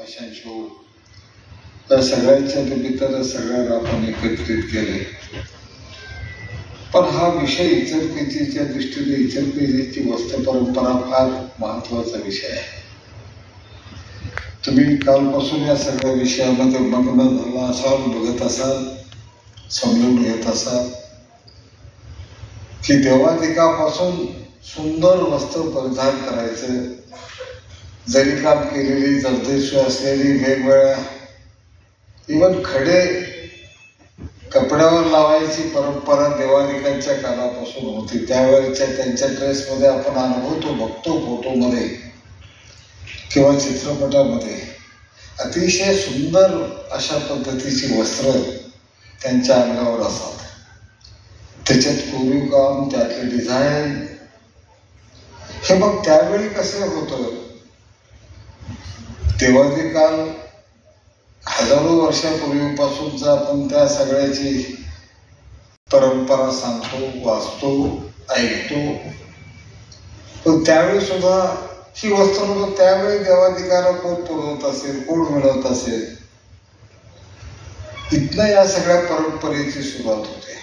Fashion show या सगळ्यांच्या निमित्तानं सगळ्यांना आपण एकत्रित केले. पण हा विषय इचलकरंजीच्या दृष्टीने इचलकरंजीची वस्त्र परंपरा फार महत्वाचा विषय आहे. तुम्ही कालपासून या सगळ्या विषयामध्ये मग्न झाला असाल, बघत असाल, समजून घेत असाल की देवाधिकापासून सुंदर वस्त्र परिधान करायचं, जरी काम केलेली, जर्दोशी असलेली, वेगवेगळ्या इवन खडे कपड्यावर लावायची परंपरा देवाधिकांच्या काळापासून होती. त्यावेळेच्या त्यांच्या ड्रेसमध्ये आपण अनुभवतो, बघतो फोटोमध्ये किंवा चित्रपटामध्ये अतिशय सुंदर अशा पद्धतीची वस्त्र त्यांच्या अंगावर असतात. त्याच्यात कोरीव काम, त्यातले डिझाईन, हे मग त्यावेळी कसं होतं, देवाधिकाल हजारो वर्षापूर्वीपासूनचा आपण त्या सगळ्याची परंपरा सांगतो, वाचतो, ऐकतो. पण त्यावेळी सुद्धा ही वस्त्र त्यावेळी देवाधिकाला कोण पुरवत असेल, कोण मिळवत असेल, इथनं या सगळ्या परंपरेची सुरुवात होते.